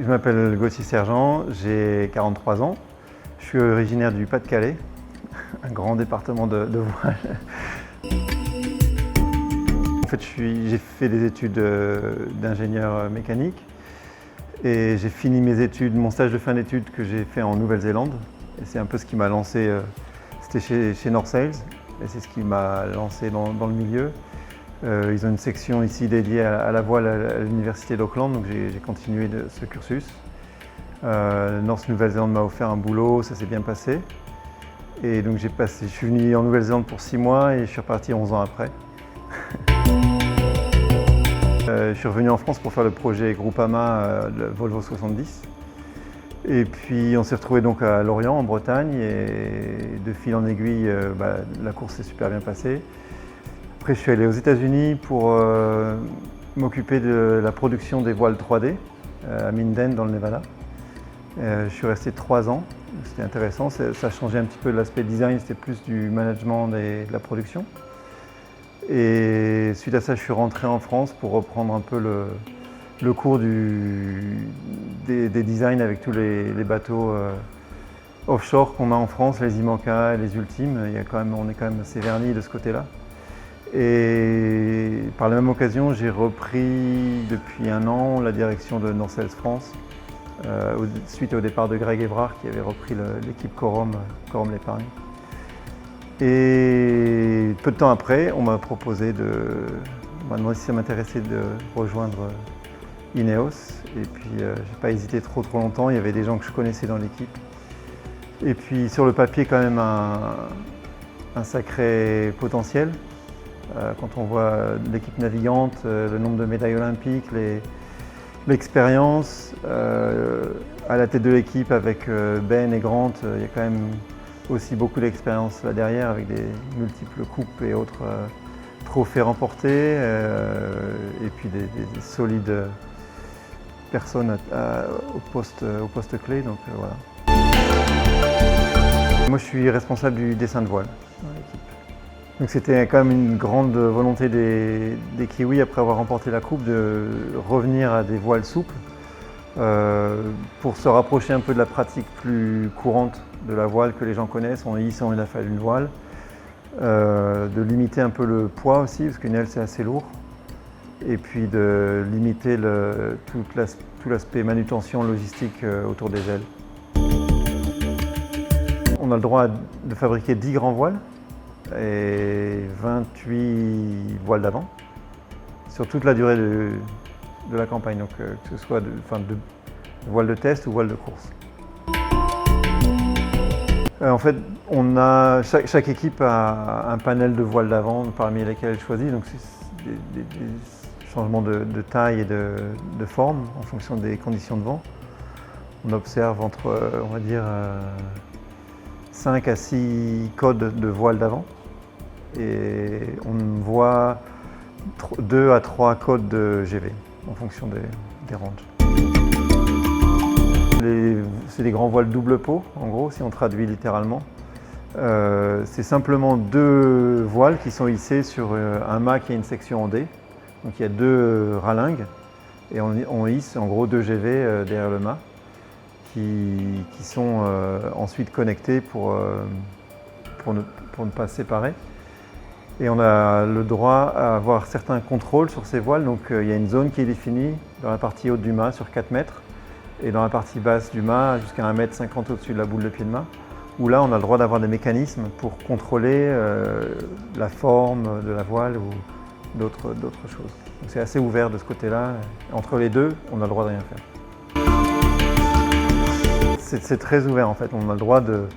Je m'appelle Gauthier Sergent, j'ai 43 ans. Je suis originaire du Pas-de-Calais, un grand département de voile. En fait, j'ai fait des études d'ingénieur mécanique et j'ai fini mes études, mon stage de fin d'études que j'ai fait en Nouvelle-Zélande. Et c'est un peu ce qui m'a lancé, c'était chez North Sails, et c'est ce qui m'a lancé dans le milieu. Ils ont une section ici dédiée à la voile à l'université d'Auckland, donc j'ai continué ce cursus. North Nouvelle-Zélande m'a offert un boulot, ça s'est bien passé. Et donc je suis venu en Nouvelle-Zélande pour 6 mois et je suis reparti 11 ans après. Je suis revenu en France pour faire le projet Groupama, le Volvo 70. Et puis on s'est retrouvé donc à Lorient, en Bretagne, et de fil en aiguille, la course s'est super bien passée. Après, je suis allé aux États-Unis pour m'occuper de la production des voiles 3D à Minden, dans le Nevada. Je suis resté 3 ans, c'était intéressant, ça a changé un petit peu de l'aspect design, c'était plus du management et de la production. Et suite à ça, je suis rentré en France pour reprendre un peu le cours des designs avec tous les bateaux offshore qu'on a en France, les IMOCA et les Ultimes. On est quand même assez vernis de ce côté-là. Et par la même occasion, j'ai repris depuis 1 an la direction de North Sails France, suite au départ de Greg Evrard qui avait repris l'équipe Corum l'épargne. Et peu de temps après, on m'a demandé si ça m'intéressait de rejoindre Ineos. Et puis j'ai pas hésité trop longtemps, il y avait des gens que je connaissais dans l'équipe. Et puis sur le papier quand même un sacré potentiel. Quand on voit l'équipe navigante, le nombre de médailles olympiques, l'expérience, à la tête de l'équipe avec Ben et Grant, il y a quand même aussi beaucoup d'expérience là derrière avec des multiples coupes et autres trophées remportés, et puis des solides personnes au poste clé. Donc, voilà. Moi je suis responsable du dessin de voile dans l'équipe. Donc c'était quand même une grande volonté des Kiwis, après avoir remporté la coupe, de revenir à des voiles souples pour se rapprocher un peu de la pratique plus courante de la voile que les gens connaissent. On hisse en aile une voile, de limiter un peu le poids aussi, parce qu'une aile c'est assez lourd, et puis de limiter tout l'aspect manutention logistique autour des ailes. On a le droit de fabriquer 10 grands voiles et 28 voiles d'avant sur toute la durée de la campagne, donc que ce soit de voile de test ou voile de course. En fait, chaque équipe a un panel de voiles d'avant parmi lesquelles elle choisit, donc c'est des changements de taille et de forme en fonction des conditions de vent. On observe entre, on va dire, 5 à 6 codes de voile d'avant, et on voit 2 à 3 codes de GV en fonction des ranges. C'est des grands voiles double pot, en gros, si on traduit littéralement. C'est simplement 2 voiles qui sont hissées sur un mât qui a une section en D. Donc il y a 2 ralingues et on hisse en gros 2 GV derrière le mât qui sont ensuite connectés pour ne pas se séparer. Et on a le droit à avoir certains contrôles sur ces voiles. Donc il y a une zone qui est définie dans la partie haute du mât sur 4 mètres et dans la partie basse du mât jusqu'à 1,50 m au-dessus de la boule de pied de mât, où là on a le droit d'avoir des mécanismes pour contrôler la forme de la voile ou d'autres choses. Donc c'est assez ouvert de ce côté-là. Entre les deux, on a le droit de rien faire. C'est très ouvert en fait, on a le droit de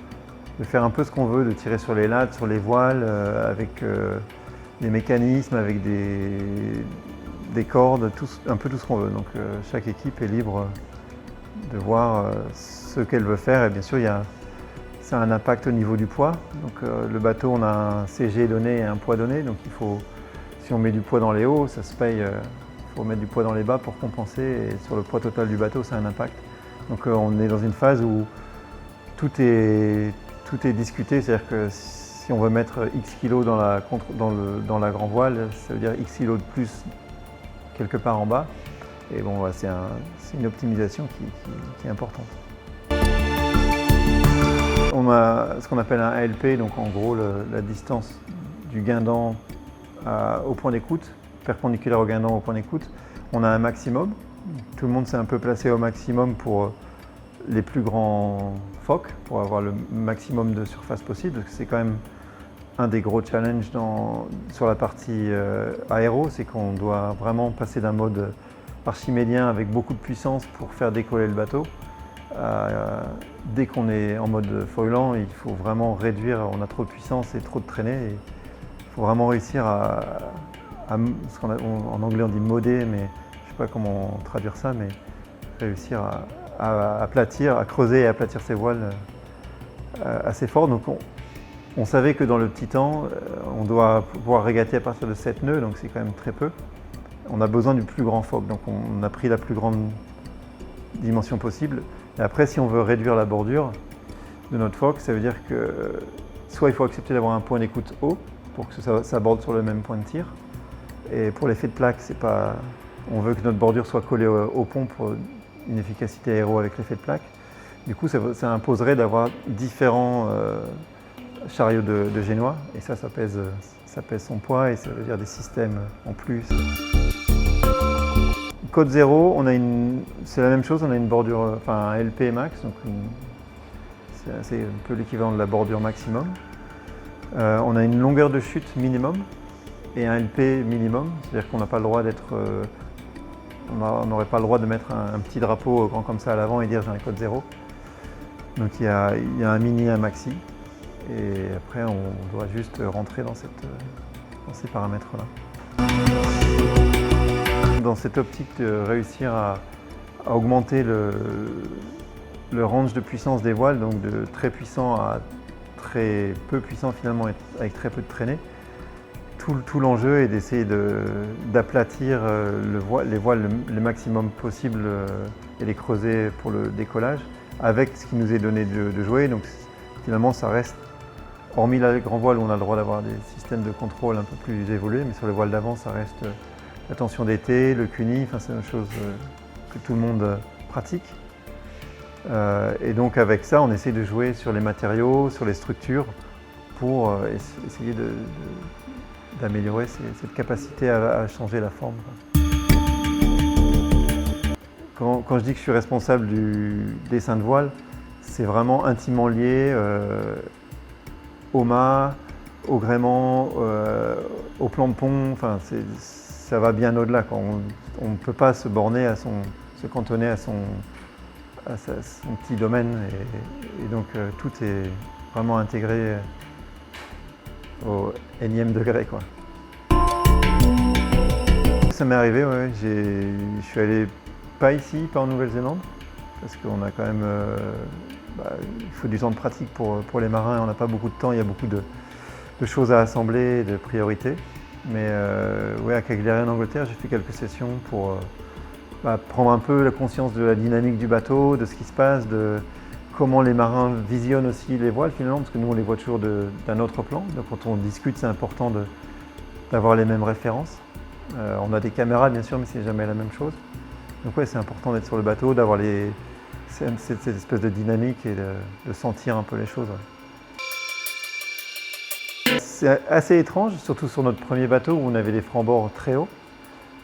faire un peu ce qu'on veut, de tirer sur les lattes, sur les voiles, avec des mécanismes, avec des cordes, un peu tout ce qu'on veut. Donc chaque équipe est libre de voir ce qu'elle veut faire, et bien sûr ça a un impact au niveau du poids. Donc le bateau, on a un CG donné et un poids donné, donc si on met du poids dans les hauts, ça se paye, il faut mettre du poids dans les bas pour compenser, et sur le poids total du bateau, ça a un impact. Donc on est dans une phase où tout est discuté, c'est-à-dire que si on veut mettre X kilos dans la grand voile, ça veut dire X kilos de plus quelque part en bas. Et bon, c'est une optimisation qui est importante. On a ce qu'on appelle un ALP, donc en gros la distance du guindant au point d'écoute, perpendiculaire au guindant au point d'écoute. On a un maximum. Tout le monde s'est un peu placé au maximum pour les plus grands phoques, pour avoir le maximum de surface possible. C'est quand même un des gros challenges sur la partie aéro, c'est qu'on doit vraiment passer d'un mode archimédien avec beaucoup de puissance pour faire décoller le bateau. Dès qu'on est en mode foilant, il faut vraiment réduire, on a trop de puissance et trop de traînée. Il faut vraiment réussir en anglais on dit moder, mais je ne sais pas comment traduire ça, mais réussir à aplatir, à creuser et aplatir ses voiles assez fort. Donc on savait que dans le petit temps, on doit pouvoir régater à partir de 7 nœuds, donc c'est quand même très peu. On a besoin du plus grand phoque, donc on a pris la plus grande dimension possible. Et après, si on veut réduire la bordure de notre phoque, ça veut dire que soit il faut accepter d'avoir un point d'écoute haut pour que ça borde sur le même point de tir. Et pour l'effet de plaque, on veut que notre bordure soit collée au pont pour une efficacité aéro avec l'effet de plaque. Du coup, ça imposerait d'avoir différents chariots de génois, et ça pèse son poids et ça veut dire des systèmes en plus. Côte 0, c'est la même chose, on a une bordure, enfin un LP max, donc c'est un peu l'équivalent de la bordure maximum. On a une longueur de chute minimum et un LP minimum, c'est-à-dire qu'on n'a pas le droit on n'aurait pas le droit de mettre un petit drapeau grand comme ça à l'avant et dire j'ai un côte 0. Donc il y a un mini et un maxi, et après on doit juste rentrer dans ces paramètres-là. Dans cette optique de réussir à augmenter le range de puissance des voiles, donc de très puissant à très peu puissant finalement avec très peu de traînée, tout l'enjeu est d'essayer d'aplatir les voiles le maximum possible et les creuser pour le décollage avec ce qui nous est donné de jouer. Donc finalement ça reste, hormis la grand voile où on a le droit d'avoir des systèmes de contrôle un peu plus évolués, mais sur les voiles d'avant ça reste la tension d'été, le CUNY, enfin c'est une chose que tout le monde pratique. Et donc avec ça on essaie de jouer sur les matériaux, sur les structures pour essayer d'améliorer cette capacité à changer la forme. Quand je dis que je suis responsable du dessin de voile, c'est vraiment intimement lié au mât, au gréement, au plan de pont, enfin, ça va bien au-delà. On ne peut pas se borner se cantonner à son petit domaine et donc tout est vraiment intégré au énième degré, quoi. Ça m'est arrivé, ouais. Je suis allé pas ici, pas en Nouvelle-Zélande, parce qu'on a quand même, il faut du temps de pratique pour les marins, on n'a pas beaucoup de temps, il y a beaucoup de choses à assembler, de priorités. Mais ouais, à Cagliari en Angleterre, j'ai fait quelques sessions pour prendre un peu la conscience de la dynamique du bateau, de ce qui se passe, de comment les marins visionnent aussi les voiles finalement, parce que nous on les voit toujours d'un autre plan. Donc quand on discute, c'est important d'avoir les mêmes références. On a des caméras bien sûr, mais c'est jamais la même chose. Donc ouais, c'est important d'être sur le bateau, d'avoir cette espèce de dynamique et de sentir un peu les choses. Ouais. C'est assez étrange, surtout sur notre premier bateau où on avait des francs-bords très hauts.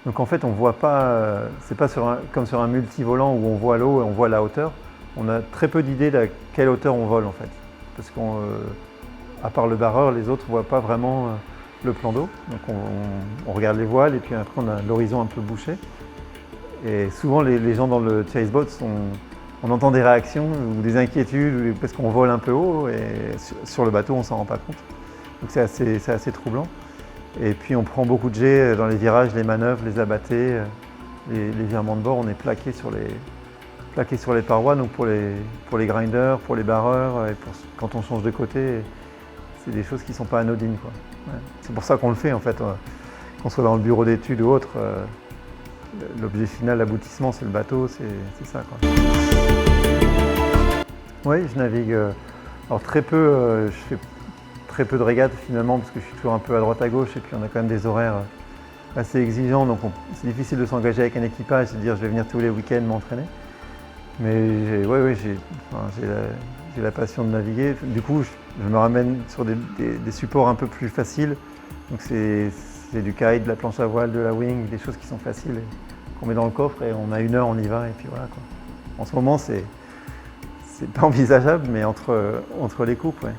Donc en fait, on voit pas, c'est pas comme sur un multivolant où on voit l'eau et on voit la hauteur. On a très peu d'idées de quelle hauteur on vole en fait. Parce qu'à part le barreur, les autres ne voient pas vraiment le plan d'eau. Donc on regarde les voiles et puis après on a l'horizon un peu bouché. Et souvent les gens dans le chase boat, on entend des réactions ou des inquiétudes parce qu'on vole un peu haut et sur le bateau on ne s'en rend pas compte. Donc c'est assez troublant. Et puis on prend beaucoup de jets dans les virages, les manœuvres, les abattés, les virements de bord, on est plaqué sur les parois, donc pour les grinders, pour les barreurs, et quand on change de côté, c'est des choses qui ne sont pas anodines, quoi. Ouais. C'est pour ça qu'on le fait en fait, qu'on soit dans le bureau d'études ou autre, l'objet final, l'aboutissement c'est le bateau, c'est ça, quoi. Oui, je navigue, alors très peu, je fais très peu de régates finalement parce que je suis toujours un peu à droite à gauche et puis on a quand même des horaires assez exigeant, donc c'est difficile de s'engager avec un équipage et de dire je vais venir tous les week-ends m'entraîner. Mais j'ai la passion de naviguer. Du coup, je me ramène sur des supports un peu plus faciles. Donc c'est du kite, de la planche à voile, de la wing, des choses qui sont faciles, qu'on met dans le coffre et on a 1 heure, on y va et puis voilà quoi. En ce moment, c'est pas envisageable, mais entre les coupes, ouais.